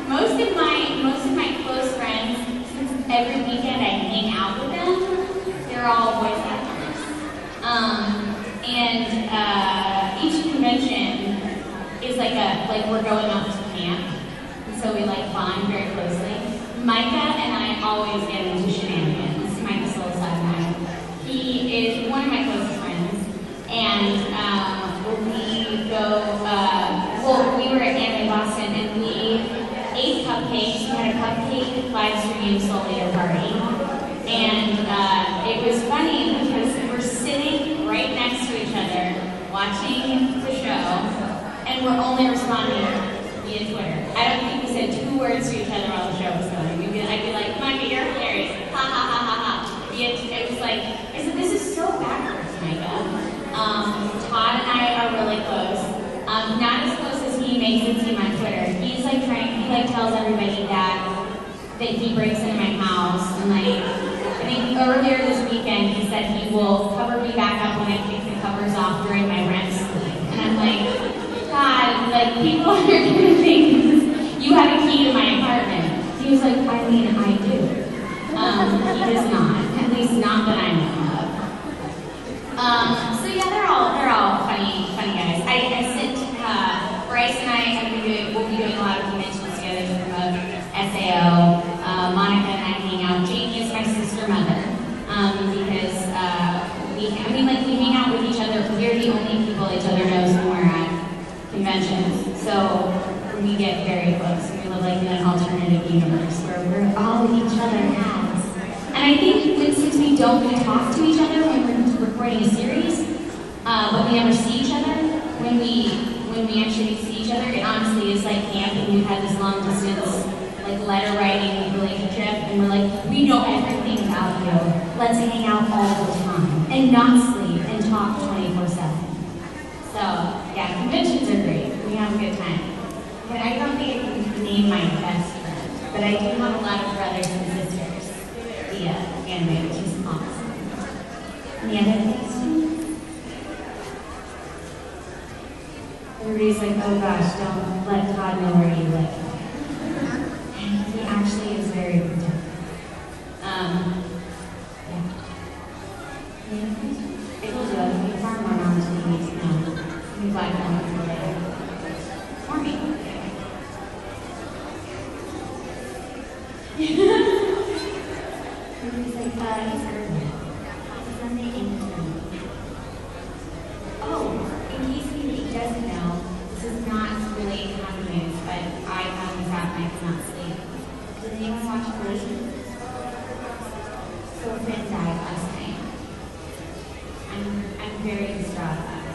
Most of my close friends, since every weekend I hang out with them, they're all voice actors. Each convention is like we're going off to camp, and so we like bond very closely. Micah and I always get into shenanigans. Micah Solside, he is one of my closest friends, and we go. We were at Anime Boston, and we ate cupcakes. We had a cupcake live stream Soul Leader party, and it was funny because we're sitting right next to each other, watching the show, and we're only responding via Twitter. I don't think we said 2 words to each other while the show was going. I'd be like, Micah, you're hilarious. Ha ha ha ha ha. It was like, I said, this is so backwards, Micah. Todd and I are really close. Not as close as he makes it seem on Twitter. He's like he tells everybody that he breaks into my house. And like, I think earlier this weekend he said he will cover me back up when I kick the covers off during my REM sleep. And I'm like, God, like people are gonna think you have a key to my apartment. He was like, I mean, I do. He does not, at least not that I know of. So yeah, they're all funny guys. I sent Bryce and I we'll be doing a lot of conventions together to promote SAO. Monica and I hang out. Jamie is my sister mother because we hang out with each other. We're the only people each other knows when we're at conventions. So we get very close. We live like in an alternative universe where we're all each other has. And I think since we don't talk to each other when we're recording a series, but we never see each other, when we actually see each other, it honestly is like camp, and we've had this long distance like letter writing relationship, and we're like, we know everything about you. Let's hang out all the time and not sleep and talk 24/7. So yeah, conventions are great. We have a good time. But I don't think I can name my best friend, but I do have a lot of brothers and sisters via anime, which is awesome. Any other questions? Everybody's like, oh gosh, don't let Todd know where you live. And he actually is very protective. Yeah. Any other questions? I told you I was being far more knowledge than you need to know. I'm glad you're on for later. For me. Everybody's like, he's urban. He's on the intern. Oh, in case he doesn't know, this is not really happy news, but I have this app and I cannot sleep. Did anyone watch Collision? So a friend died last night. I'm very distraught about it.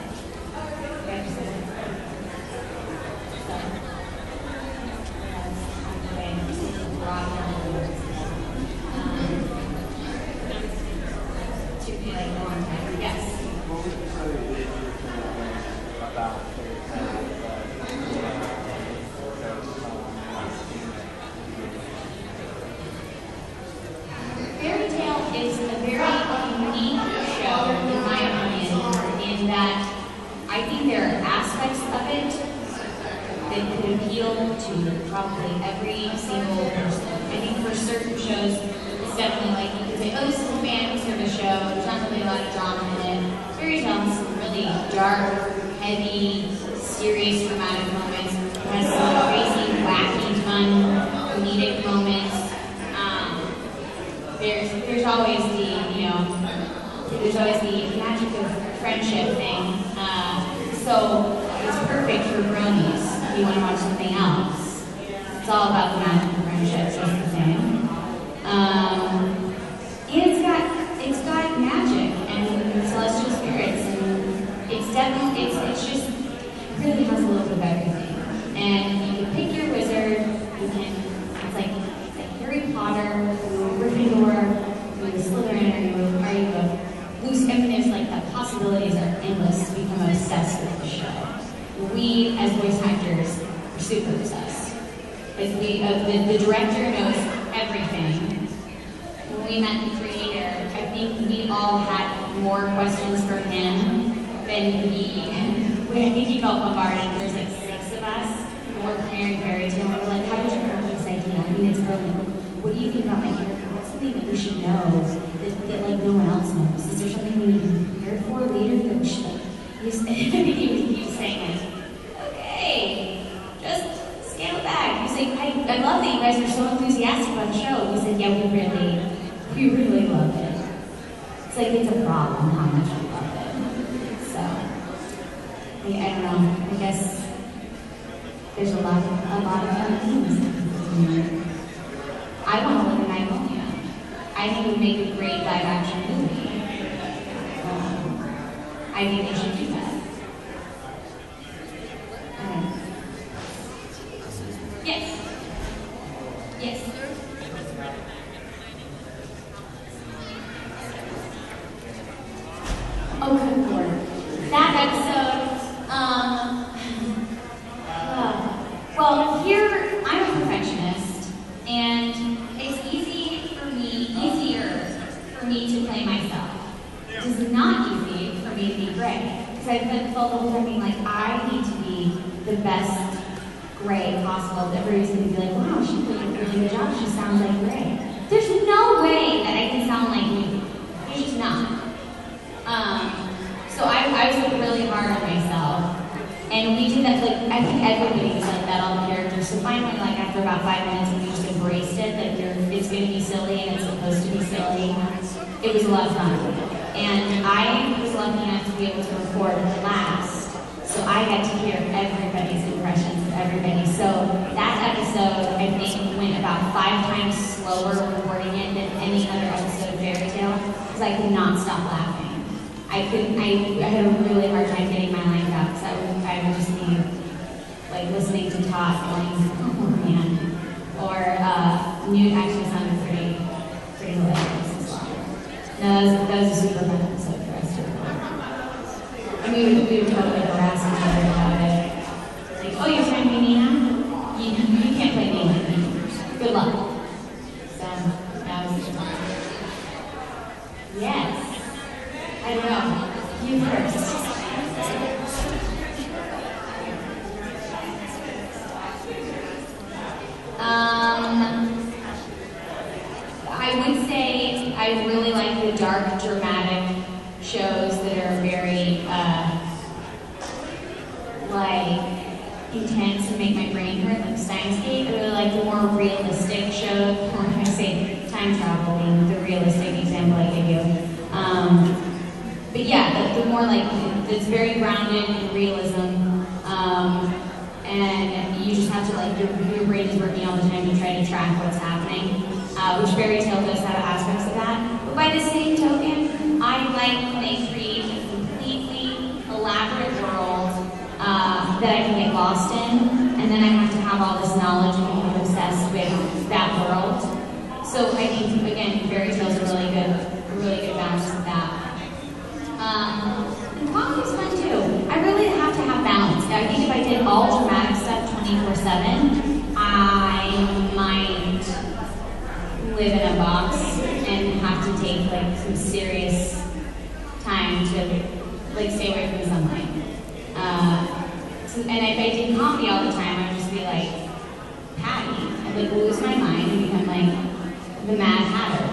Probably every single person. I think for certain shows, it's definitely like you can say, oh, this is a fan service show. There's not really a lot of drama in it. Fairy Tale has some really dark, heavy, serious, dramatic moments. It has some crazy, wacky, fun, comedic moments. There's always there's always the magic of friendship thing. So it's perfect for bronies if you want to watch something else. It's all about the magic of friendships, just the same. And it's got magic and celestial spirits, and it's just it really has a little bit of everything. And you can pick your wizard. It's like Harry Potter, Gryffindor, Slytherin, or you go loose. I mean, there's like the possibilities are endless to become obsessed with the show. We, as voice actors, are super obsessed. The director knows everything. When we met the creator, I think we all had more questions for him than I think he felt bombarded. There's like 6 of us. we're premiering Fairy Tale, and we're like, how did you come up with this idea? I mean, it's brilliant. What do you think about my character? What's something that we should know that like no one else knows? Is there something we need to be prepared for later that we should like? I think he was saying like, okay, just scale it back. He's like, I love that you guys are so enthusiastic about the show. He said, yeah, we really love it. It's like it's a problem how much we love it. So, I don't know. I guess there's a lot of fun things. I want to live in Magnolia. I think it would make a great live action movie. I think they should do that. Yes. Yes. Oh, good Lord. That episode, well, here, I'm a perfectionist, and it's easier for me to play myself. It is not easy for me to be Gray, because I've felt the whole time being like, I need to be the best Gray possible. Everybody's going to be like, wow, she did a good job, she sounds like Gray. There's no way that I can sound like me. There's just not. So I was like really hard on myself. And we did that, like, I think everybody was like that on the characters. So finally, like, after about 5 minutes, we just embraced it, that it's going to be silly and it's supposed to be silly. It was a lot of fun. And I was lucky enough to be able to record last. So I had to hear everybody's impressions of everybody. So that episode, I think, went about 5 times slower recording it than any other episode of Fairy Tale, because I could not stop laughing. I had a really hard time getting my lines out, because I would just be like listening to Todd going, oh man. Or Newt actually sounded pretty hilarious as well. No, that was a super fun episode for us too. And we would totally harass each other about it. Like, oh, you're trying to be Nina? You can't play Nina. Good luck. So that was fun. Yes. I don't know. You first. I would say I really like the dark, dramatic shows that are very, intense and make my brain hurt, like Steins;Gate. I really like the more realistic shows, or I say time travel being the realistic example I give you. But yeah, the more like, it's very grounded in realism, and you just have to like, your brain is working all the time to try to track what's happening, which Fairy Tale does have aspects of that. But by the same token, I like when they create a completely elaborate world that I can get lost in, and then I have to have all this knowledge and become obsessed with that world. So I think, again, Fairy Tale's a really good balance of that. And comedy's fun too. I really have to have balance. I think if I did all dramatic stuff 24/7, I might live in a box and have to take like some serious time to like stay away from the sunlight. And if I did comedy all the time, I'd just be like Patty. I'd like lose my mind and become like the Mad Hatter.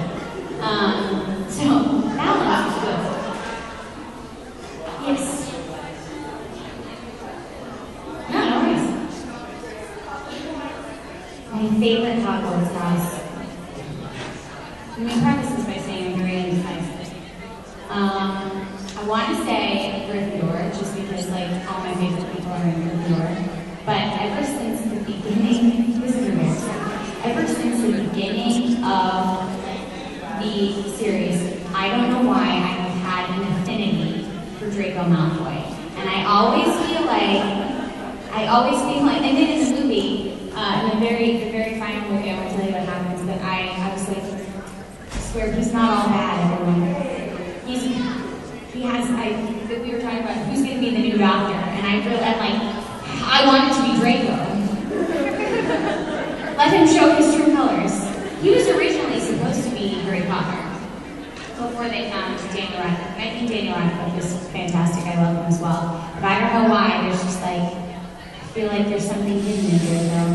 So balance is good. Yes. No, no worries. My favorite Hogwarts house. Let me preface this by saying I'm very indecisive. I want to say Gryffindor, just because like all my favorite people are in Gryffindor. But ever since the beginning, this is embarrassing. Ever since the beginning of the series, I don't know why I have had an affinity for Draco Malfoy. And I always feel like, and then in the movie, in the very final movie, I won't tell you what happens, but I was like, I swear, he's not all bad, everyone. We were talking about who's going to be the new Doctor, and I wanted to be Draco. Let him show his true colors. He was originally supposed to be Harry Potter before they found Daniel Radcliffe. And I think Daniel Radcliffe is fantastic. I love him as well. But I don't know why. There's just like, I feel like there's something hidden in there, though.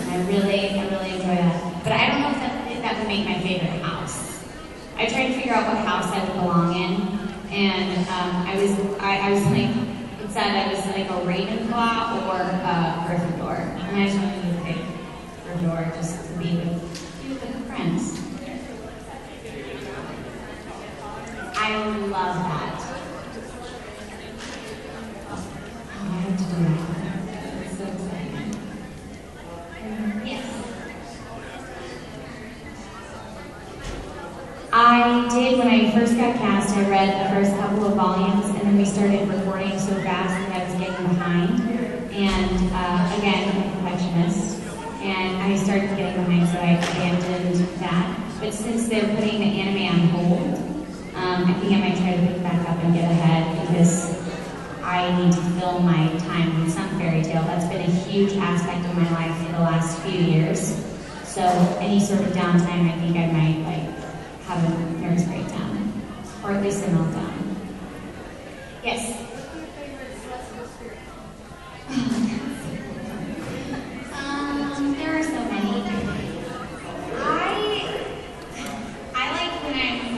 And I really enjoy that. But I don't know if that would make my favorite house. I tried to figure out what house I would belong in, and I was like, it said I was like a Ravenclaw or Gryffindor, and I just wanted to pick Gryffindor just to be with friends. I love that. Oh, I have to do that. It's so exciting. Yes. I did, when I first got cast, I read the first couple of volumes, and then we started recording so fast that I was getting behind. And again, I'm a perfectionist, and I started getting behind, so I abandoned that. But since they're putting the anime on hold, I think I might try to pick back up and get ahead, because I need to fill my time with some fairy tale. That's been a huge aspect of my life for the last few years. So any sort of downtime, I think I might have a nervous breakdown, or at least a meltdown. Yes? There are so many. I like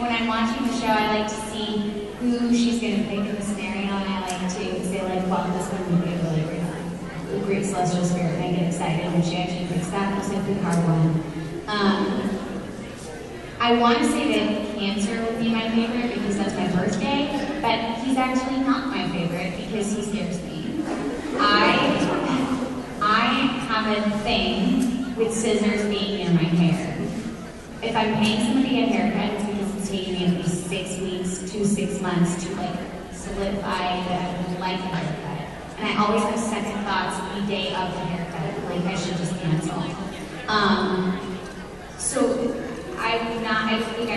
when I'm watching the show, I like to see who she's going to pick in the scenario, and I like to say, like, well, this one would be a really great celestial spirit, and I get excited when she actually picks that. It's like the hard one. I want to say that Cancer would be my favorite because that's my birthday, but he's actually not my favorite because he scares me. I have a thing with scissors being near my hair. If I'm paying somebody to get a haircut, it's because it's taking me at least 6 weeks to 6 months to like solidify that I would like a haircut. And I always have second thoughts the day of the haircut, like I should just cancel. So I would not, I think I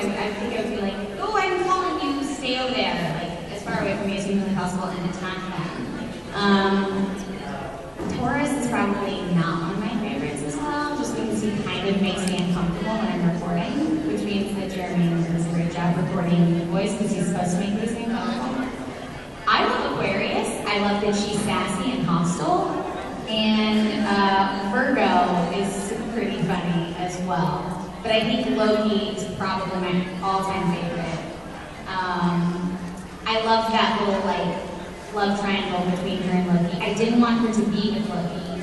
would be like, oh, I'm calling you, stay over there, like as far away from me as humanly possible, and attack them. Taurus is probably not one of my favorites as well, just because he kind of makes me uncomfortable when I'm recording, which means that Cherami does a great job recording the voice because he's supposed to make me uncomfortable. I love Aquarius. I love that she's sassy and hostile, and Virgo is pretty funny as well. But I think Loki is probably my all-time favorite. I love that little like love triangle between her and Loki. I didn't want her to be with Loki,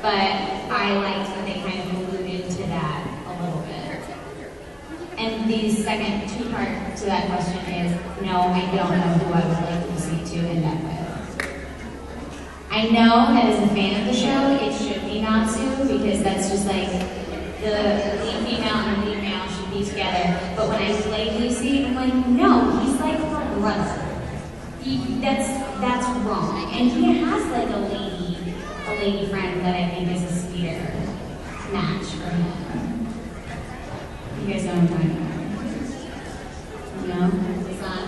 but I liked that they kind of alluded to that a little bit. And the second two-part to that question is, no, I don't know who I would like to listen to end up with. I know that as a fan of the show, it should be Natsu, because that's just like the lead female and the lead male should be together. But when I played Lucy, I'm like, no, he's like her brother. That's wrong. And he has like a lady friend that I think is a sweeter match for him. You guys know what I'm talking about? You know? It's not,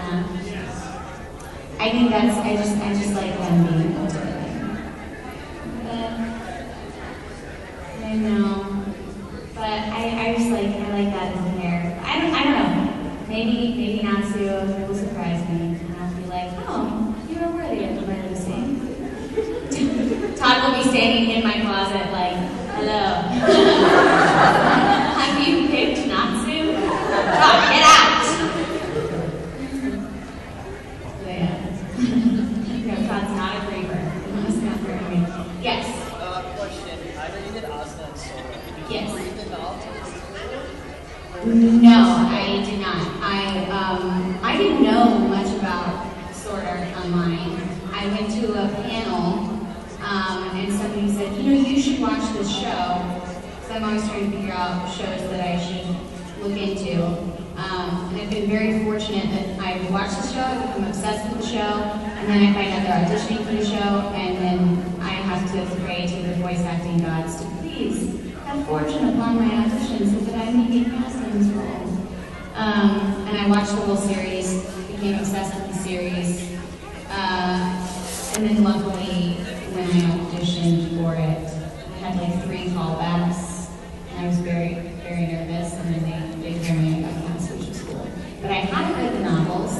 I think that's, I just like them being together. But I know. But I just like, I like that in the hair. I don't know. Maybe Natsu will surprise me. And I'll be like, oh, you are worthy of the Lucy. Todd will be standing in my closet like, hello. Have you picked Natsu? Todd, get out! So yeah. No, Todd's not a creeper. He must not hurt me. Yes? Question. I know you did Asna and Sora. Did Yes. you read the novel? No, I did not. I didn't know much about Sword Art Online. I went to a panel, and somebody said, you know, you should watch this show. So I'm always trying to figure out shows that I should look into. And I've been very fortunate that I've watched the show, I've become obsessed with the show, and then I find out they're auditioning for the show, and then I have to pray to the voice acting gods to please have fortune upon my audition so that I may get cast in this role. And I watched the whole series, became obsessed with the series, and then luckily when I auditioned for it, I had like 3 callbacks, and I was very, very nervous, and then they hired me and I got cast, which was cool. But I hadn't read the novels,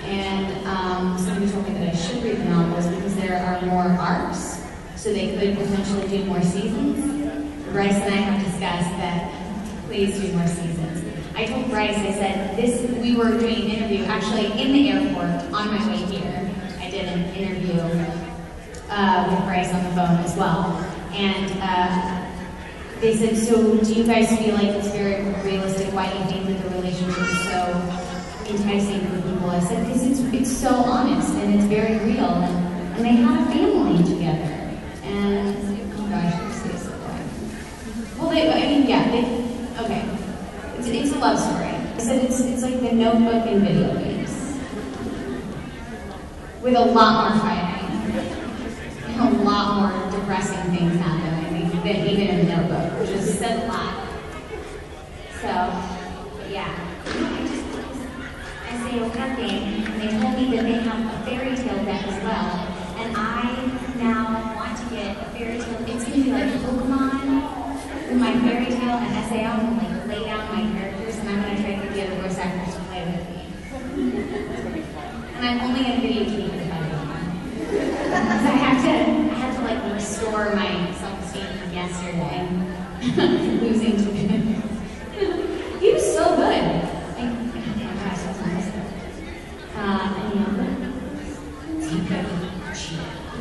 and somebody told me that I should read the novels because there are more arcs. so they could potentially do more seasons. Bryce and I have discussed that please do more seasons. I told Bryce, I said, we were doing an interview actually in the airport on my way here. I did an interview with Bryce on the phone as well. And they said, so do you guys feel like it's very realistic? Why do you think that the relationship is so enticing for people? I said, because it's so honest and it's very real. And they have a family together. And, oh gosh, I'm so sorry. Well, okay. It's a love story. I said it's like The Notebook in video games. With a lot more fighting. And a lot more depressing things happening than even in The Notebook, which is said a lot. So, yeah. As they were working, they told me that they have a fairy tale deck as well. And I now want to get a fairy tale. It's going to be like Pokemon with my fairy tale and essay. I'm going to lay down my characters and I'm going to try to get the other voice actors to play with me. And I'm only going to videotape it if I want. Because I have to like restore my self-esteem from yesterday. Losing to him. He was so good. Oh my gosh, that's nice. Any other?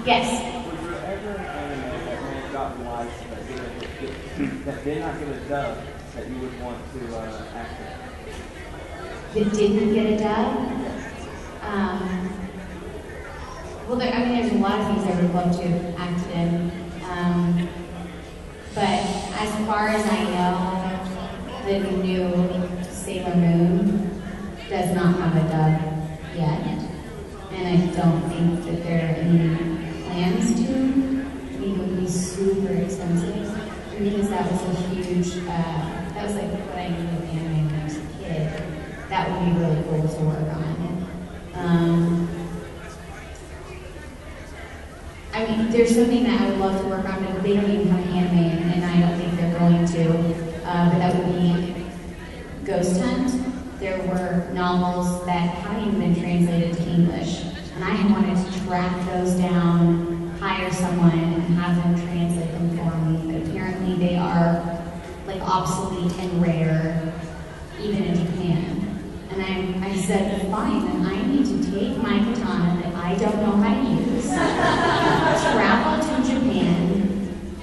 Yes. Was there ever an anime that may have gotten likes that did not get a dub that you would want to act in? That didn't get a dub? Well, there's a lot of things I would love to act in. But as far as I know, the new Sailor Moon does not have a dub yet. And I don't think that there are any plans to. I mean, it would be super expensive because that was a huge, that was like what I knew of anime when I was a kid. That would be really cool to work on. I mean, there's something that I would love to work on, but they don't even have anime, and I don't think they're going to. But that would be Ghost Hunt. There were novels that hadn't even been translated to English, and I wanted to track those down, hire someone, and have them translate them for me. But apparently they are like obsolete and rare, even in Japan. And I said, fine, then I need to take my katana that I don't know how to use, travel to Japan,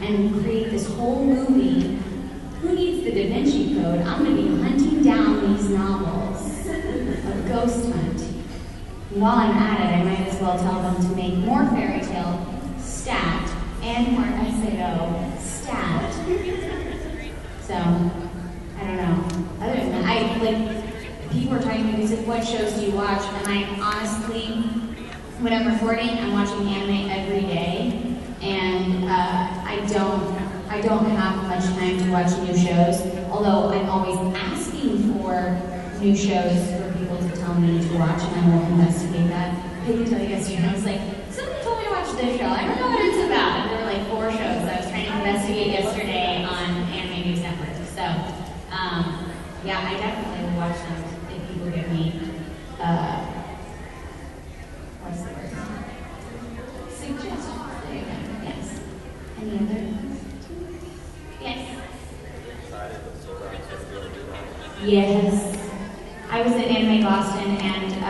and create this whole movie. Who needs the Da Vinci Code? I'm going to be hunting down these novels of Ghost Hunt. While I'm at it, I might as well tell them to make more fairy tale stat and more SAO stat. So, I don't know. Other than that, people were talking to me, they said, what shows do you watch? And I honestly, when I'm recording, I'm watching anime every day. And I don't have much time to watch new shows, although I'm always asking for new shows for people to tell me to watch, and I will investigate that. I can tell you yesterday, I was like, somebody told me to watch this show. I don't know what it's about. And there were like 4 shows I was trying to investigate yesterday on Anime News Network. So, yeah, I definitely will watch them if people give me, what's the word? Suggestions. There you go. Yes. Any other? Yes. Yes. I was at Anime Boston, and I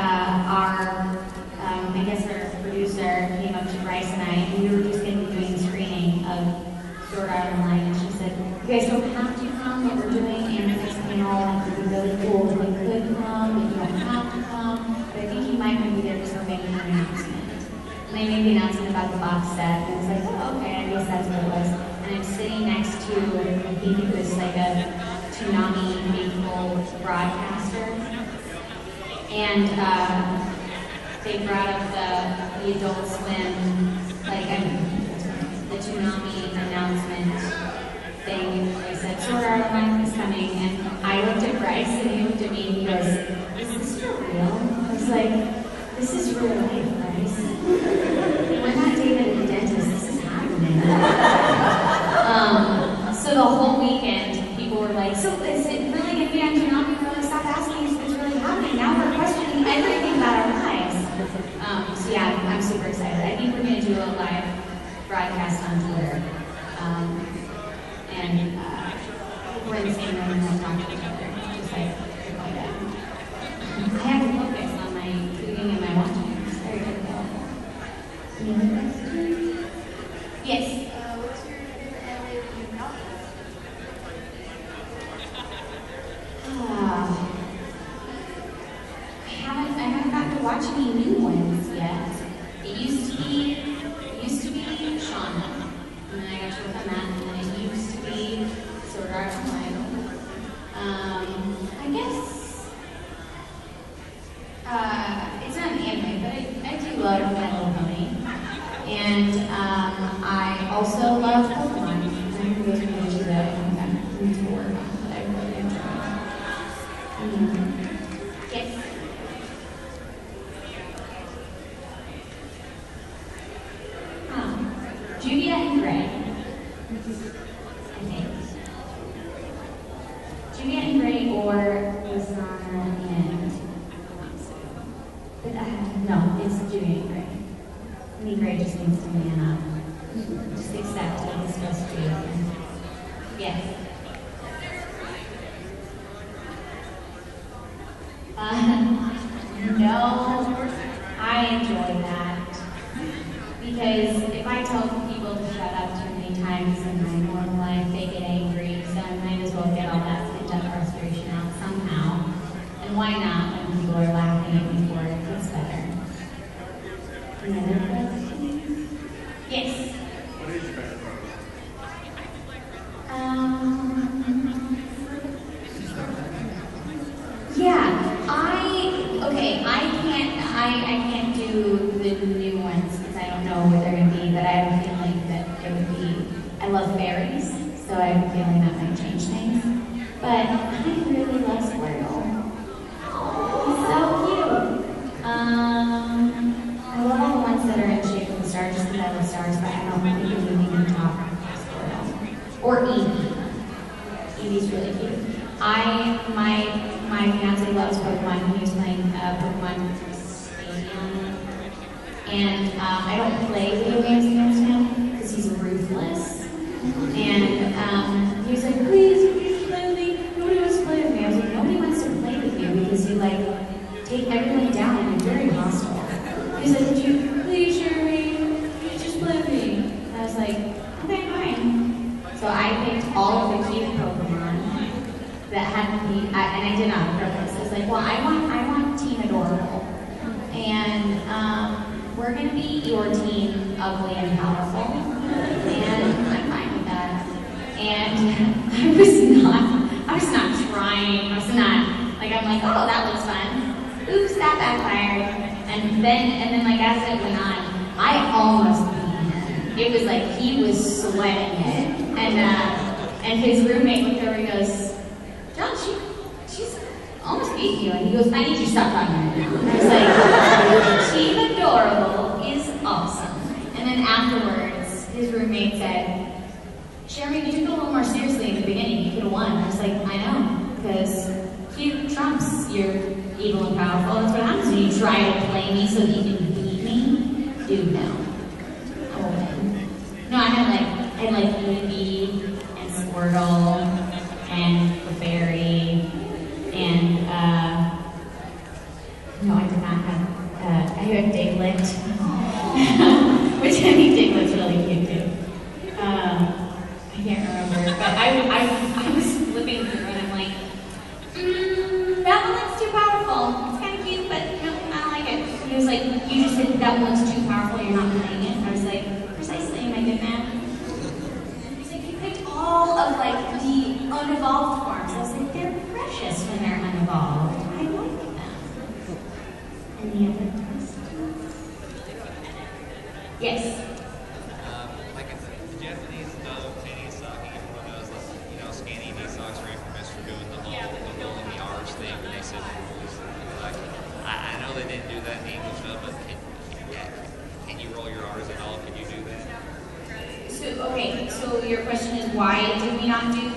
guess our producer came up to Bryce and I, and we were just going to be doing a screening of Sword Art Online, and she said, you guys don't have to come, but we're doing Anime panel, and it would be really cool if you could come, but you don't have to come, but I think you might want to be there because we're making an announcement. And they made the announcement about the box set, and I was like, oh, okay, I guess that's what it was. And I'm sitting next to, I think it was like a Cherami Leigh broadcaster. And they brought up the Adult Swim, the Cherami announcement thing. They said, Sword Art Online is coming. And I looked at Bryce, and he looked at me, and he goes, is this for real? I was like, this is real life, Bryce. We're not David the dentist, this is happening. So the whole weekend, people were like, so is it really going to be on Cherami? We're like, stop asking us what's really happening. Now we're questioning everything about our lives. So yeah, I'm super excited. I think we're going to do a live broadcast on Twitter. And we're in the same room and we'll talk to each other, just like that. I have to focus on my reading and my watching. It's very difficult. Any other questions? Yes. What's your favorite anime that you've not watched? I haven't gotten to watch any new ones yet. It used to be Shauna. And then I got to work on that, and then it used to be Sword Art Online. I guess it's not an anime, but I do love My Little Pony. And I also love Pokemon. I think those are the two that I'm into work on that I really enjoy. Yes. Julia and Gray. I think. Julia and Gray or Rosanna and no, it's Julia and Gray. I mean, Gray just needs to man up. Just accept what he's supposed to do. Yes. No, I enjoy that. Because if I tell people to shut up too many times in my normal life, they get angry. So I might as well get all that pent-up frustration out somehow. And why not when people are laughing at me for it? It gets better. Any other questions? Yes. What is your favorite program? Yeah, I can't do the new ones because I don't know what they're going to be, but I have a feeling that it would be, I love fairies, so I have a feeling that might change things. But I really love Squirtle. He's so cute. I love all the ones that are in shape of the stars just because I love stars, but I don't think anything can top Squirtle. Or Eevee. Eevee's really cute. My fiance loves Pokemon. He was playing Pokemon Stadium. And I don't play video games against him because he's ruthless. And he was like, please play with me. Nobody wants to play with me. I was like, nobody wants to play with you because you take everyone down and you're very hostile. He was like, would you please, Cherami, just play with me? And I was like, okay, fine. So I picked all of the cute Pokemon that had me, and I did not on purpose. I was like, well, I want Team Adorable. And we're gonna be your team, Ugly and Powerful. And I'm fine with that. And I was not trying. I'm like, oh, that looks fun. Oops, that backfired. And then like as it went on, I almost beat him. It was like he was sweating it. And his roommate looked over and goes, John, she's almost beat you. And he goes, I need you to stop talking right now. And I was like, Team Adorable is awesome. And then afterwards, his roommate said, Cherami, you took it a little more seriously in the beginning. You could have won. I was like, I know, because cute trumps you're evil and powerful. That's what happens when you try to play me so that you can beat me. Dude, no. I will win. No, I had like Eevee and Squirtle and the fairy and no, I did not have I had Diglett. Which I think Diglett's really cute too. I can't remember, but I was flipping through and I'm like, that one looks too powerful. It's kind of cute, but no, I don't like it. He was like, you just said that one looks too powerful, you're not playing it. And I was like, precisely, my good man. He's like, you picked all of like the unevolved forms. I was like, they're precious when they're unevolved. I like them. Any other questions? Yes. Like the Japanese know penny stocking, everyone knows, scanning these socks are infamous for doing the building the R's thing, and they said like, I know they didn't do that in the English dub, but can you roll your R's at all? Can you do that? So okay, so your question is why did we not do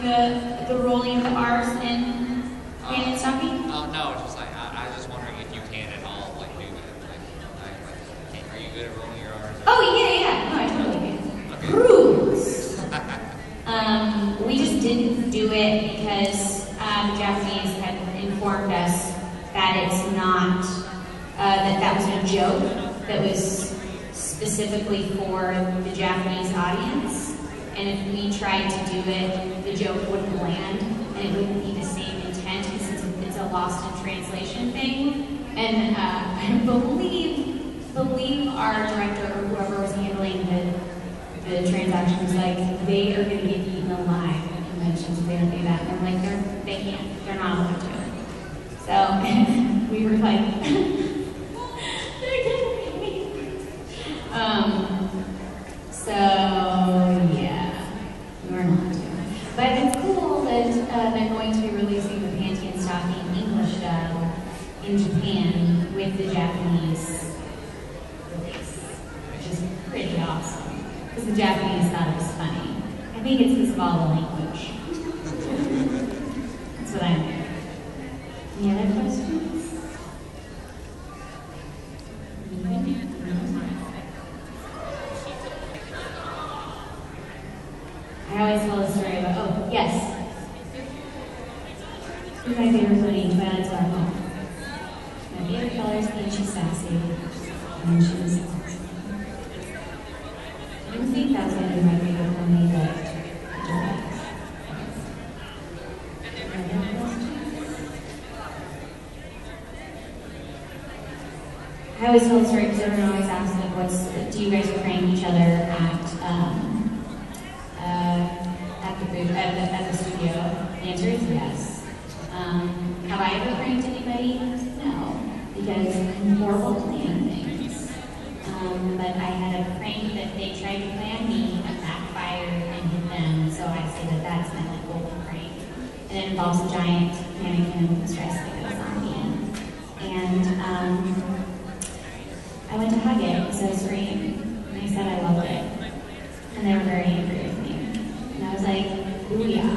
the rolling of the R's in Canyon stocking? Oh no, it's just like I was just wondering if you can at all do that. Are you good at rolling your R's? Oh yeah, no, I totally can. joke that was specifically for the Japanese audience, and if we tried to do it, the joke wouldn't land, and it wouldn't be the same intent because it's a lost in translation thing. And I believe our director or whoever was handling the transaction was like, they are going to get eaten alive at conventions if they don't do that. And I'm like, they can't. They're not allowed to. So we were like, they're killing me. So yeah, we were not doing. But it's cool that they're going to be releasing the Panty and Stocking English dub in Japan with the Japanese release, which is pretty awesome. Because the Japanese thought it was funny. I think it's because of all the language. That's what I'm hearing. Any other questions? I always tell a story about, oh, yes. Who's my favorite pony? Twilight's our home. My favorite color is pink, she's sassy. And she's awesome. I didn't think that was going to be my favorite pony, but it is. I always tell the story because everyone always asks, like, do you guys prank each other at the studio? The answer is yes. Have I ever pranked anybody? No, because I'm horrible at planning things. But I had a prank that they tried to plan me, and backfired and hit them, so I say that that's my like golden prank. And it involves a giant mannequin stress that goes on me. And I went to hug it instead of scream, and I said I loved it. And they were very angry with me. And I was like, ooh yeah,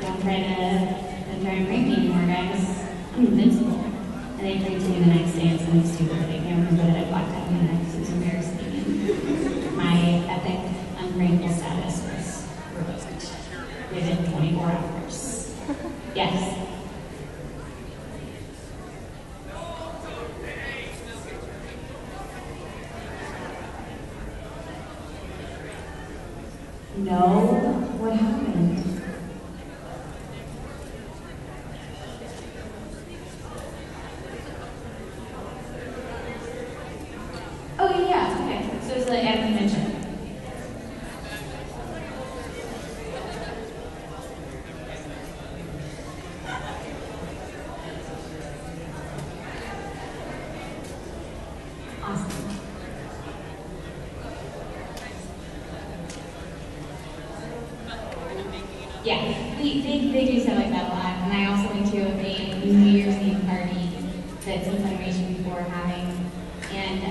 don't try to prank me anymore, guys. I'm invincible. And they pranked me the next day and something stupid that I can't remember that I blacked out in the neck because it was embarrassing. And my epic unprankable status was revoked within 24 hours. Yes. No? What happened? Oh, yeah, okay. So it's like at a convention. Awesome. Yeah, they do stuff like that a lot. And I also went to a New Year's Eve party that some Funimation people were having. And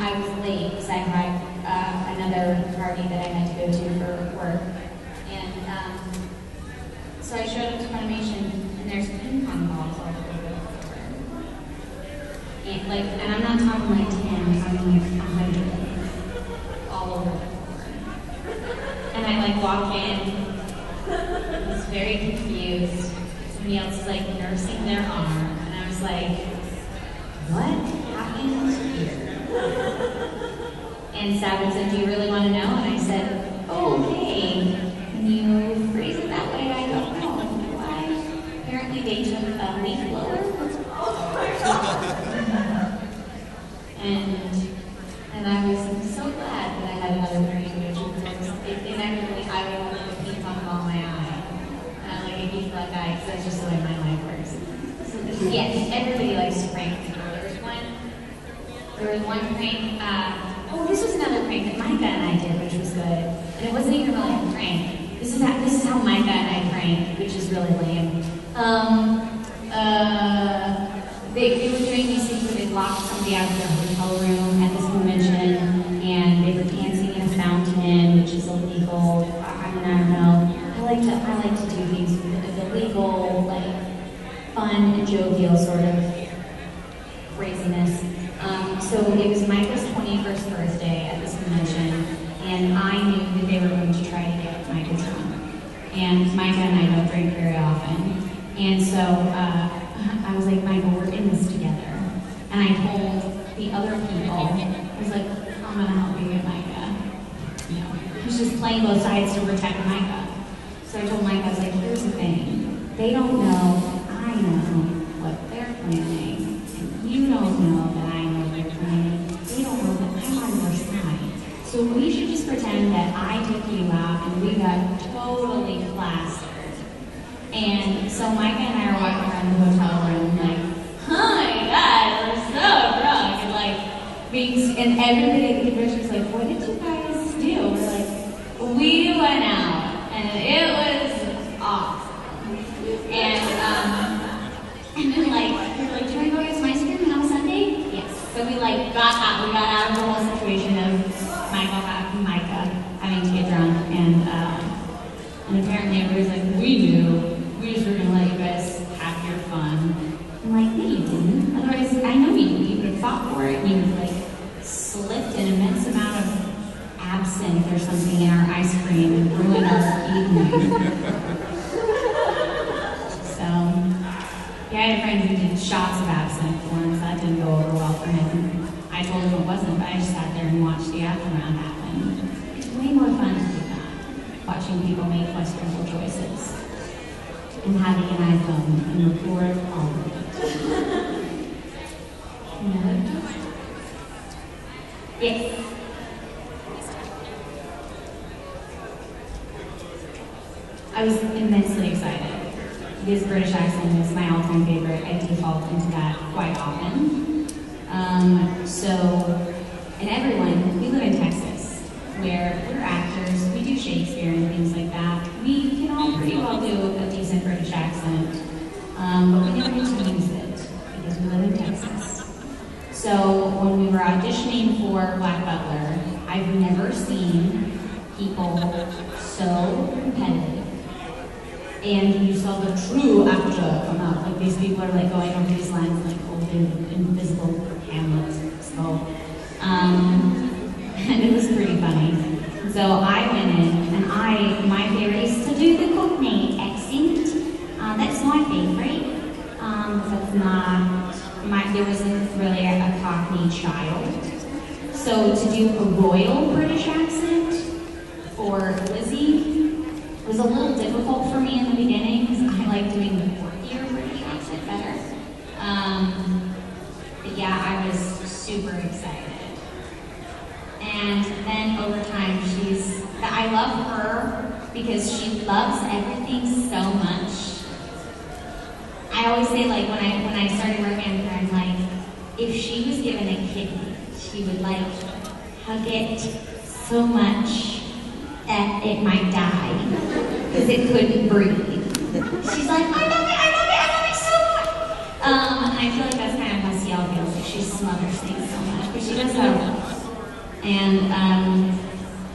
I was late because I had another party that I had to go to for work. And so I showed up to Funimation, and there's ping pong balls all over the floor. And I'm not talking like 10, I'm talking like 100 all over the floor. And I like walk in, I was very confused. Somebody else is like nursing their arm, and I was like, what happened here? And Savage said, do you really want to know? And I said, oh, okay. Can you phrase it that way? I don't know. Why? Apparently they took a leaf blower. And I was so glad that I had another brain, which inevitably I would have a ping pong ball in my eye. Like a huge black eye, because that's just the way my life works. So yes, everybody likes to prank people. There was one prank, this was another prank that Micah and I did, which was good. And it wasn't even really a prank. This is how Micah and I prank, which is really lame. They were doing these things where they locked somebody out of their hotel room at this convention, and they were dancing in a fountain, which is illegal. I don't know. I like to do things with illegal, like fun and jovial sort of craziness. So it was Micah's 21st birthday at this convention, and I knew that they were going to try to get Micah drunk. And Micah and I don't drink very often. And so I was like, Micah, we're in this together. And I told the other people. I was like, I'm gonna help you get Micah. You know, he's just playing both sides to protect Micah. So I told Micah, I was like, here's the thing. They don't know, I know what they're planning. And you don't know that I know they're planning. They don't know that I'm on your side. So we should just pretend that I took you out and we got totally plastered. And so Micah and I are walking around the hotel room like, oh my God, we're so drunk. And like, and everybody at the convention was like, what did you guys do? We're like, we went out and it was awesome. And then like, we were like, do you want to go get some ice cream on Sunday? Yes. So we like got out of the whole situation of Micah having to get drunk, and apparently everybody's like, we knew. We just were gonna let you guys have your fun. I'm like, no, you didn't. Otherwise, I know you would have fought for it. You would have like slipped an immense amount of absinthe or something in our ice cream and ruined our evening. So, yeah, I had a friend who did shots of absinthe once. That didn't go over well for him. I told him it wasn't, but I just sat there and watched the aftermath happen. It's way more fun to do that. Watching people make questionable choices. And having an iPhone and record all of it. Yes. I was immensely excited. His British accent is my all-time favorite. I default into that quite often. And everyone, we live in Texas, where we're actors, we do Shakespeare and things like that. We can all pretty well do a decent British accent, but we never get to use it because we live in Texas. So when we were auditioning for Black Butler, I've never seen people so competitive. And you saw the true actor come out. Like these people are like going over these lines like old invisible Hamlet. So, and it was pretty funny. So I went in, and my favorite is to do the Cockney accent. That's my favorite. That's not there wasn't really a Cockney child. So to do a royal British accent for Lizzie was a little difficult for me in the beginning because I like doing the quirkier British accent better. But yeah, I was super excited. And then over time, I love her because she loves everything so much. I always say, like, when I started working with her, I'm like, if she was given a kidney, she would, like, hug it so much that it might die because it couldn't breathe. She's like, I love it so much. And I feel like that's kind of how Ciel feels, like she smothers things so much, but she does have. And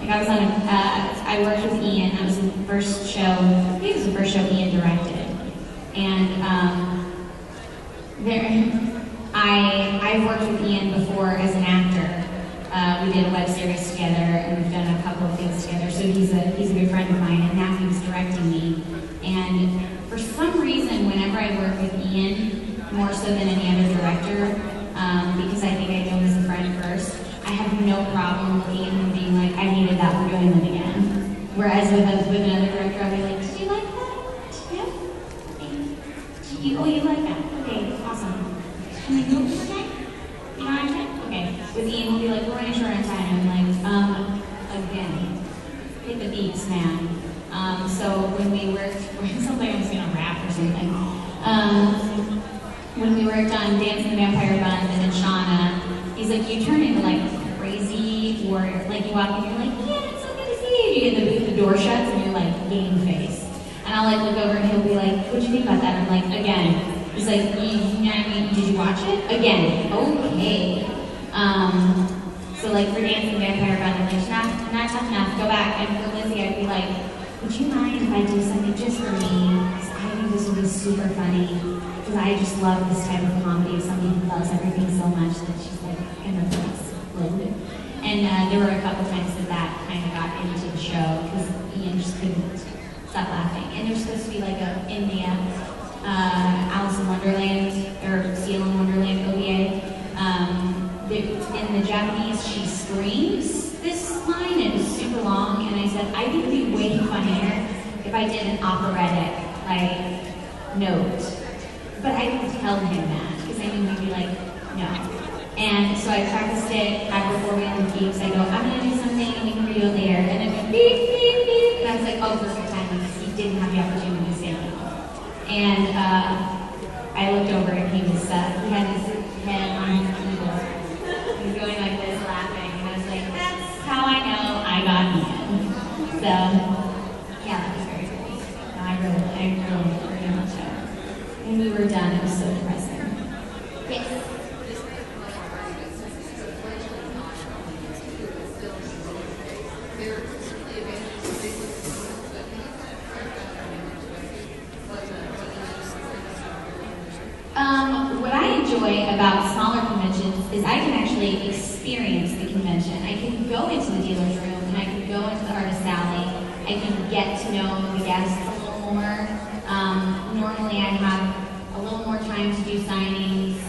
like I was on I worked with Ian. That was the first show. I think it was the first show Ian directed. And I've worked with Ian before as an actor. We did a web series together, and we've done a couple of things together. So he's a good friend of mine, and now he was directing me. And for some reason, whenever I work with Ian, more so than any other director, because I think I know him as a friend first, I have no problem looking at him being like, I hated that, we're doing it again. Whereas with another director, I'll be like, did you like that? Yeah? Okay. You like that? Okay, awesome. I'm like, oh, okay. You know what I'm saying? Okay. With Ian, we'll be like, we're running short on time. I'm like, again, hit the beats, man. So when we worked, something I was gonna rap or something. When we worked on Dance in the Vampire Buns and then Shauna, he's like, you turn into like a crazy warrior. Like you walk in, you're like, yeah, it's so good to see you. You get the door shuts and you're like, game face. And I'll like look over and he'll be like, what'd you think about that? I'm like, again. He's like, you know what I mean? Did you watch it? Again. Okay. So like for Dance in the Vampire Buns, I'm like, not tough enough, go back. And for Lizzie, I'd be like, would you mind if I do something just for me? Because I think this would be super funny. Because I just love this type of comedy of somebody who loves everything so much that she's like kind of explode. And there were a couple times that kind of got into the show because Ian just couldn't stop laughing. And there was supposed to be like in the Alice in Wonderland or Seal in Wonderland OVA, in the Japanese, she screams this line, and it's super long, and I said, I think it'd be way funnier if I did an operatic, like, note. But I didn't tell him that, because I knew he'd be like, no. And so I practiced it before we went to geeks. I go, I'm gonna do something, and we can redo it later. And it went beep, beep, beep, and I was like, oh, perfect timing, because he didn't have the opportunity to say no. And I looked over, and he had his head on his keyboard. He was going like this, laughing, and I was like, that's how I know I got in. So, yeah, that was very cool. No, I really very much so. And we were done. It was so depressing. Yes. What I enjoy about smaller conventions is I can actually experience the convention. I can go into the dealer's room, and I can go into the artist alley. I can get to know the guests a little more. Normally I have a little more time to do signings.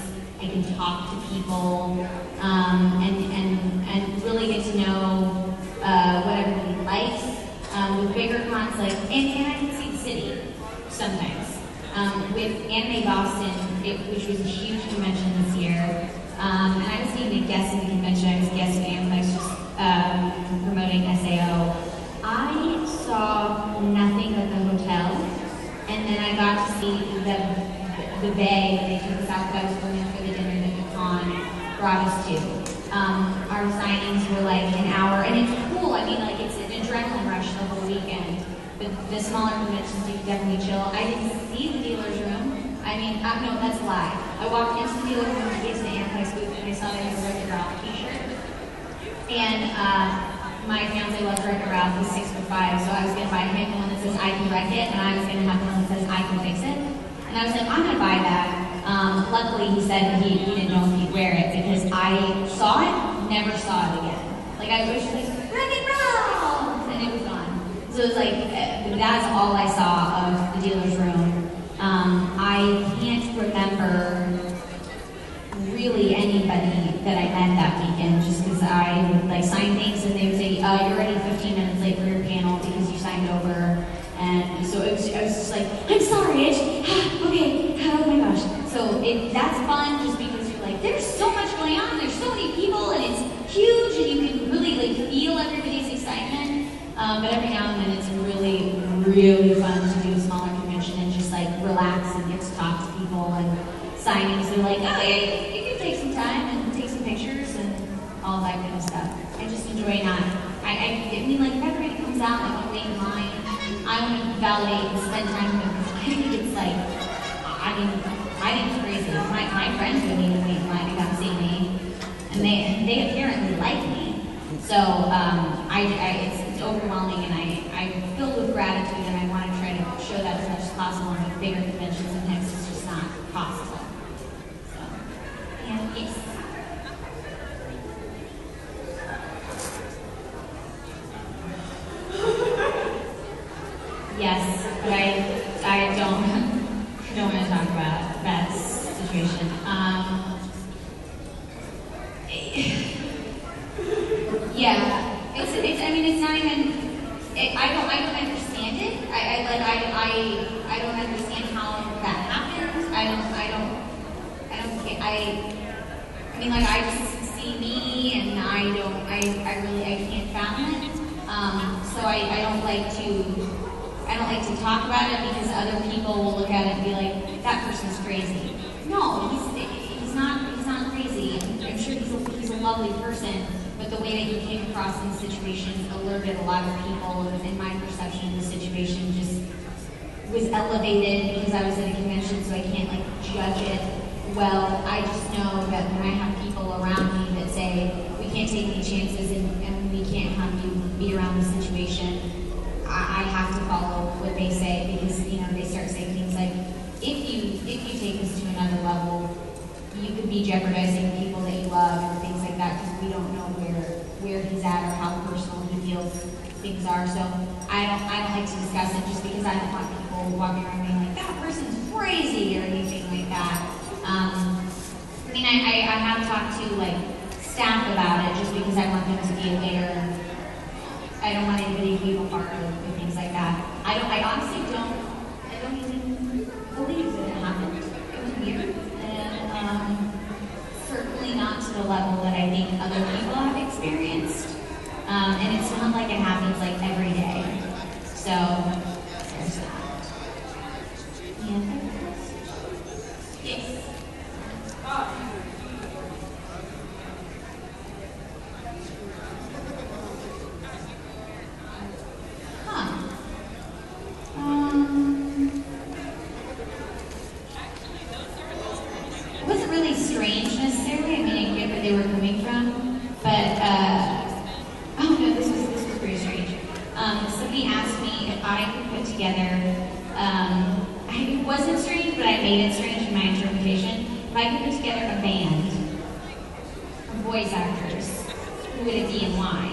I can talk to people, and really get to know what everybody likes. With bigger cons, like, and I can see the city sometimes. With Anime Boston, which was a huge convention this year, and I wasn't even a guest in the convention, I was a guest at Aniplex just promoting SAO. I saw nothing but the hotel, and then I got to see the bay that they took us out, that was going in for the dinner that the con brought us to. Our signings were like an hour, and it's cool. I mean, like, it's an adrenaline rush the whole weekend. But the smaller conventions, you can definitely chill. I didn't see the dealer's room. I mean, no, that's a lie. I walked into the dealer's room to get to the Aniplex booth, and I saw they had a Wreck-It Ralph t-shirt. And my fiance loves Wreck-It Ralph. He's 6'5", so I was going to buy him one that says I can wreck it, and I was going to have one that says I can fix it. And I was like, I'm going to buy that. Luckily, he said he didn't know if he'd wear it, because I saw it, never saw it again. Like, I was like, Wreck-It Ralph! And it was gone. So it was like, that's all I saw of the dealer's room. I can't remember really anybody that I met that weekend, just because I would like sign things and they would say, you're already 15 minutes late for your panel because you signed over. And so I was just like, I'm sorry, okay, oh my gosh. So that's fun just because you're like, there's so much going on, there's so many people, and it's huge, and you can really like feel everybody's excitement. But every now and then it's really, really fun to do a smaller convention and just like relax and get to talk to people, and signings are like, oh, yeah, you can take some time and take some pictures and all that kind of stuff. I just enjoy not, I mean, like, if everybody comes out and I wait in line, I want to validate and spend time with them, because I think it's like, I think it's crazy. My friends wouldn't even wait in line to come see me, and they apparently like me. So it's overwhelming, and I'm filled with gratitude, and I want to try to show that as much as possible. And with bigger conventions, sometimes it's just not possible. So, and yes. Yes, but I don't want to talk about that situation. Yeah, I mean, it's not even. I don't understand it. I don't understand how that happened. I mean, like, I just see me, and I can't fathom it. So I don't like to talk about it, because other people will look at it and be like, that person's crazy. No, he's not crazy. I'm sure he's a lovely person, but the way that he came across in the situation alerted a lot of people, and my perception of the situation just was elevated because I was at a convention, so I can't like judge it well. I just know that when I have people around me that say, we can't take any chances and we can't have you be around the situation, I have to follow what they say, because they start saying things like, if you take this to another level, you could be jeopardizing people that you love and things like that, because we don't know where he's at or how personal he feels things are. So I don't like to discuss it, just because I don't want people walking around being like, that person's crazy or anything like that. I mean, I have talked to like staff about it just because I want them to be aware. I don't want anybody to be a part of things like that. I honestly don't even believe that it happened. It was weird. And certainly not to the level that I think other people have experienced. And it's not like it happens like every day. So, there's that. Yeah. Yes. It wasn't really strange necessarily. I mean, I get where they were coming from, but oh no, this was pretty strange. Somebody asked me if I could put together. It wasn't strange, but I made it strange in my interpretation. If I could put together a band of voice actors, who would it be and why?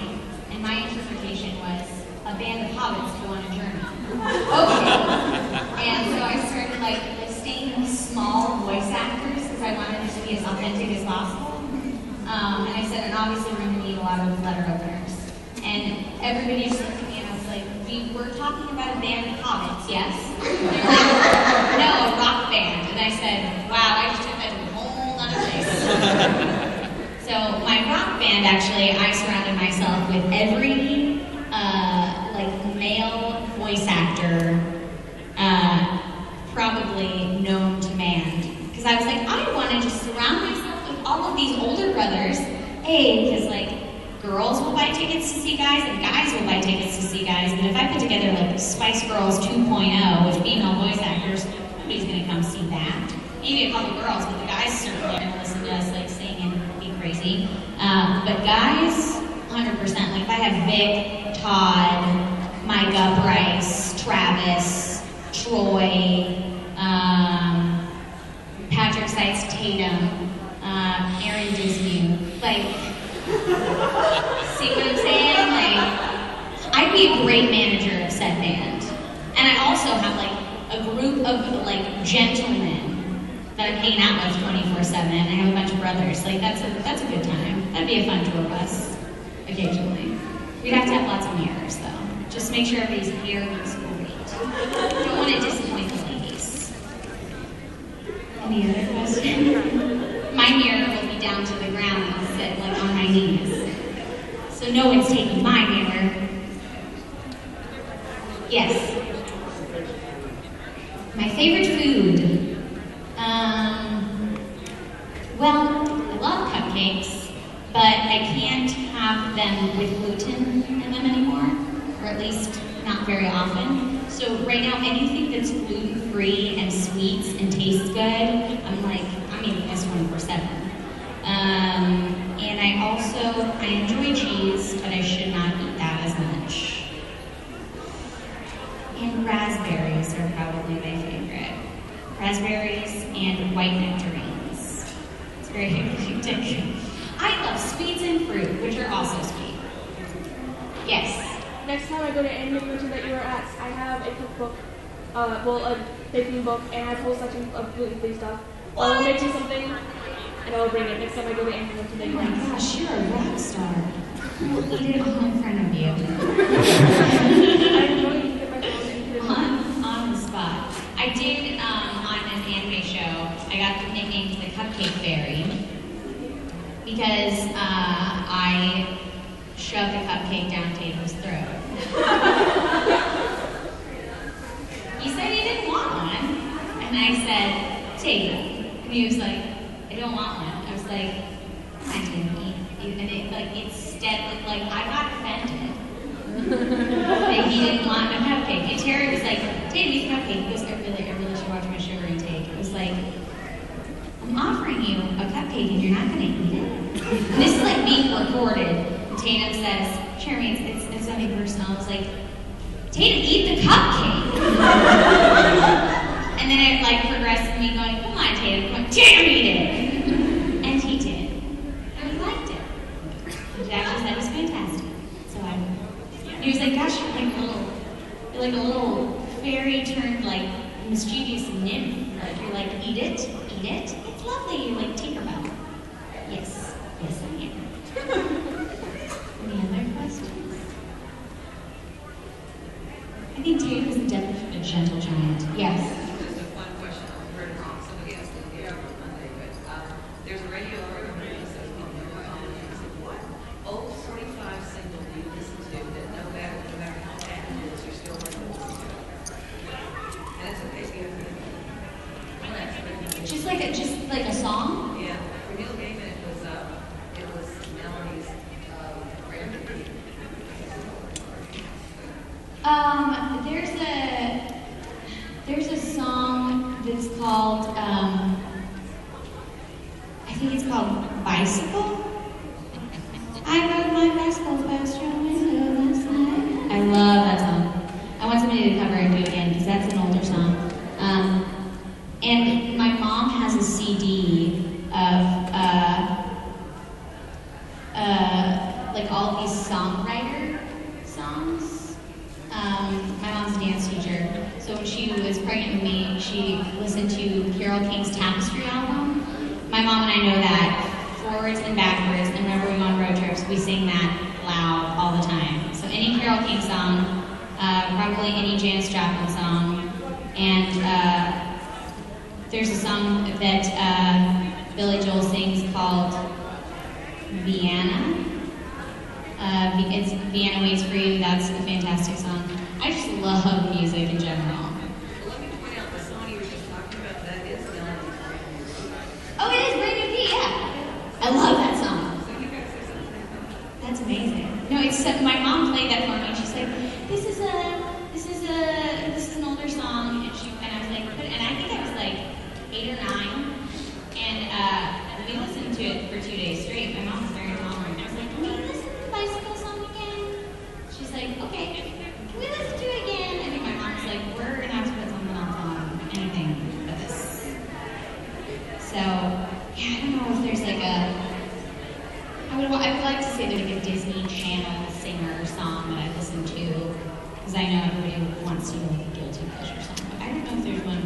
And my interpretation was a band of hobbits go on a journey. Okay. And so I started like listing small voice actors because I wanted it to be as authentic as possible. And I said, and obviously we're going to need a lot of letter openers. And everybody just looked at me and I was like, we were talking about a band of hobbits, yes? They're like, no, a rock band. And I said, wow, I just took that to a whole other place. So my rock band, actually, I surrounded myself with every like male voice actor probably known to man. Because I was like, I want to just surround myself with all of these older brothers. Because like girls will buy tickets to see guys and guys will buy tickets to see guys. But if I put together like Spice Girls 2.0 with female voice actors, nobody's going to come see that. Maybe a couple girls, but the guys certainly are going to listen to us like sing and be crazy. But guys, 100%. Like if I have Vic, Todd, Micah, Bryce, Travis, Troy, Patrick Seitz, Tatum, Aaron Disney, like, see what I'm saying? Like, I'd be a great manager of said band. And I also have like a group of like gentlemen that I'm hanging out with 24/7, and I have a bunch of brothers. Like that's a good time. That'd be a fun tour bus, occasionally. We'd have to have lots of mirrors though. Just make sure everybody's hair looks great. Don't want to disappoint the ladies. Any other questions? My mirror will be down to the ground and sit like on my knees. So no one's taking my mirror. Yes. My favorite food. Well, I love cupcakes, but I can't have them with gluten in them anymore, or at least not very often. So right now, anything that's gluten-free and sweets and tastes good, I'm eating this 24/7. And I enjoy cheese, but I should not eat that as much. And raspberries are probably my favorite. Raspberries and white nectarines. It's very eclectic. I love sweets and fruit, which are also sweet. Yes? Next time I go to any convention that you were at, I have a cookbook, a baking book, and I have a whole section of gluten-free stuff. I will make you something, and I will bring it next time I go to any convention that Oh you my were at. gosh, you're a rock star. We'll eat it all in front of you. I'm going to get my phone and put it On the spot. I did, on an anime show, I got the nickname the Cupcake Fairy because I shoved a cupcake down Tatum's throat. He said he didn't want one, and I said, Tatum. And he was like, I don't want one. I was like, I didn't eat. And I got offended. That he didn't want a cupcake. And Terry was like, Tatum, eat a cupcake. He goes, I really should watch my sugar intake. It was like, I'm offering you a cupcake and you're not going to eat it? And this is like being recorded. And Tatum says, Cherami, it's nothing personal. I was like, Tatum, eat the cupcake. And then it like progressed to me going, come on, Tatum, come on, Tatum, eat it. And he did. And he liked it. And Jack said it was fantastic. So he was like, gosh, you're like a little fairy turned like mischievous nymph. Like you're like, eat it. It's lovely. You're like Tinkerbell. Yes, I am. I think Terry was the definition of gentle giant. Yes. Just a fun question. I heard somebody asked it the other Monday, but there's a radio program that says, what old 45 single do you listen to that no matter how bad it is, you're still going to listen to it? And it's okay if you have Just like a song? yeah. For Neil Gaiman, it was melodies of random people. There's a song that's called, I think it's called Bicycle. I rode my bicycle past your window last night. I love that song. I want somebody to cover and do it again because that's an older song. And my mom has a CD of like all of these songwriter songs. My mom's a dance teacher, so when she was pregnant with me, she listened to Carole King's Tapestry album. My mom and I know that forwards and backwards, and whenever we go on road trips, we sing that loud all the time. So any Carole King song, probably any Janis Joplin song, and there's a song that Billy Joel sings called Vienna. It's Vienna Waits for You. That's a fantastic song. I just love music in general. Well, let me point out the song you were just talking about, that is Melanie's brand new song. Oh, it is Brand New Key, yeah. I love that song. So you guys say something about that? That's amazing. No, it's my mom played that for me, and she's like, this is an older song, and I was like, and I think I was like 8 or 9, and we listened to it for 2 days straight. My mom was very tolerant. I was like, can we listen to the bicycle song again? She's like, okay, can we listen to it again? I think my mom's like, we're gonna have to put something else on, anything but this. So, yeah, I don't know if there's like I would like to say there's like a Disney Channel singer song that I listen to, because I know everybody wants to like a guilty pleasure song, but I don't know if there's one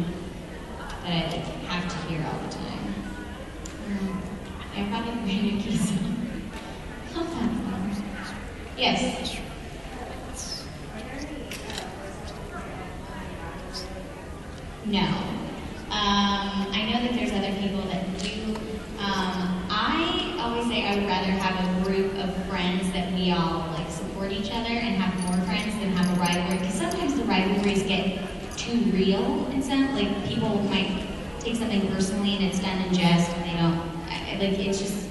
that I like have to hear all the time. I probably have Brand New Key song. I love that song. Yes. No. I know that there's other people that do. I always say I would rather have a group of friends that we all like support each other and have more friends than have a rivalry. Because sometimes the rivalries get too real and some like people might take something personally and it's done in jest and they don't. It's just,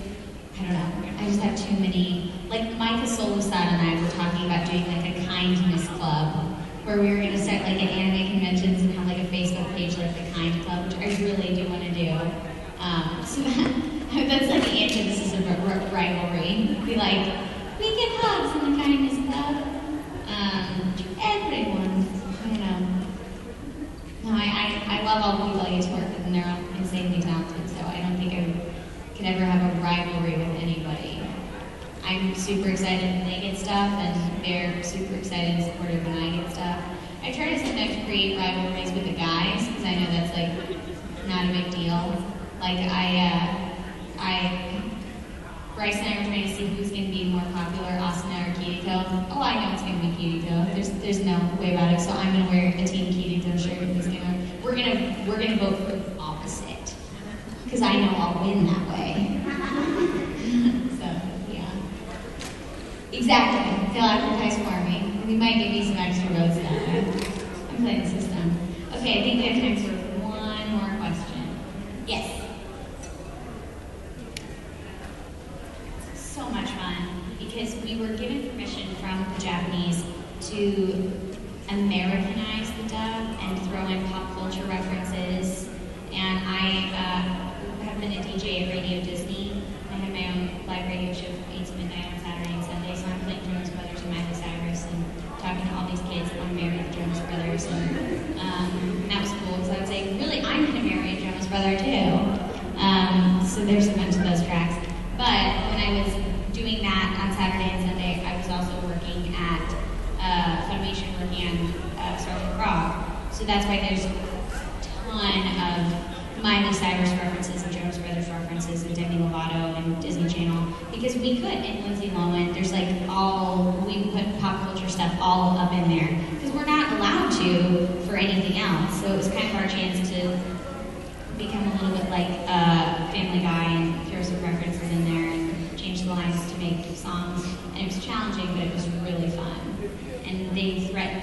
I don't know. I just have too many. Like Micah Solusad and I were talking about doing like a kindness club, where we were going to start like at anime conventions and have like a Facebook page like the Kind Club, which I really do want to do. So that's like the antithesis of a rivalry. Be like, we get hugs in the Kindness Club. Everyone. I don't know. No, I love all the people I get to work with, and they're all insanely talented, so I don't think I could ever have a rivalry with anybody. I'm super excited when they get stuff, and they're super excited and supportive when I get stuff. I try to sometimes create rivalries with the guys, because I know that's like not a big deal. Like Bryce and I were trying to see who's going to be more popular, Asuna or Kiriko. Oh, I know it's going to be Kiriko. There's no way about it. So I'm going to wear a Team Kiriko shirt, and he's we're gonna vote for the opposite, because I know I'll win that way. So yeah, exactly. They'll advertise for me, and we might give me some extra votes that way. I'm playing the system. Okay, I think we have time for one more question. Yes. So much fun, because we were given permission from the Japanese to Americanize the dub and throw in pop culture references. And I have been a DJ at Radio Disney. I had my own live radio show from 8 to midnight on Saturday and Sunday, so I'm playing Jonas Brothers and Miley Cyrus and talking to all these kids on Marry the Jonas Brothers. And that was cool, because I would say, really, I'm going to marry a Jonas Brother too. So there's a bunch of those tracks. But when I was doing that on Saturday and Sunday, I was also working at Funimation, working on Star Trek Frog. So that's why there's a ton of Miley Cyrus references and Jonas Brothers references and Demi Lovato and Disney Channel because we could, and Lindsay Lohan. There's like we put pop culture stuff all up in there because we're not allowed to for anything else. So it was kind of our chance to become a little bit like Family Guy and throw some references in there and change the lines to make songs. And it was challenging, but it was really fun. And they didn't threaten.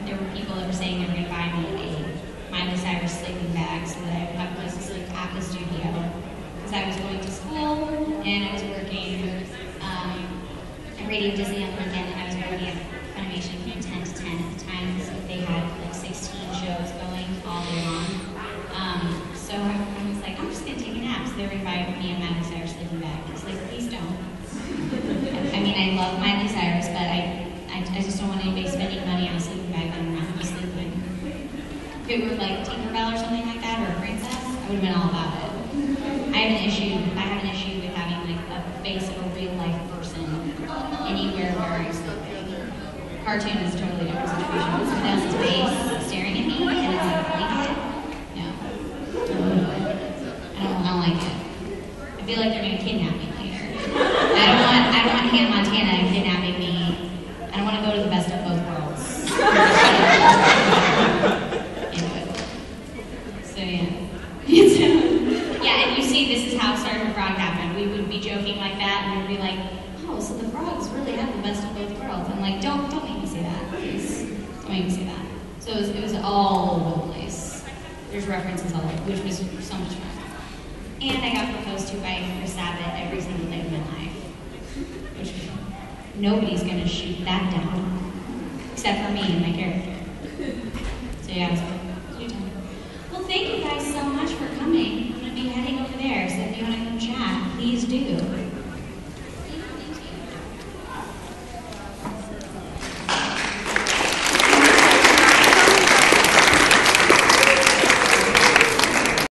There were people that were saying they were going to buy me a Miley Cyrus sleeping bag so that I would have a place to sleep at the studio. Because I was going to school and I was working at Radio Disney on the weekend, and I was working at Funimation from 10 to 10 at the time. So they had like 16 shows going all day long. So I was like, I'm just going to take a nap. So they were going to buy me a Miley Cyrus sleeping bag. I was like, please don't. I mean, I love Miley Cyrus, but I just don't want anybody spending money on a sleeping bag when I'm not sleeping. If it were like Tinkerbell or something like that, or a princess, I would have been all about it. I have an issue with having like a face of a real life person anywhere where I'm sleeping. Cartoon is a totally different situation. It's someone else's face staring at me, and it's like a blanket. No. I don't like it. I feel like they're gonna kidnap me later. I don't want Hannah Montana kidnapping me. I don't want to go to the best of both worlds. So yeah, and you see, this is how Sergeant Frog happened. We would be joking like that, and we'd be like, "Oh, so the frogs really have the best of both worlds." I'm like, "Don't make me say that, please. Don't make me say that." So it was all over the place. There's references all over, which was so much fun. And I got proposed to by Chris Sabat every single day of my life, which nobody's gonna shoot that down, except for me and my character. So yeah, it was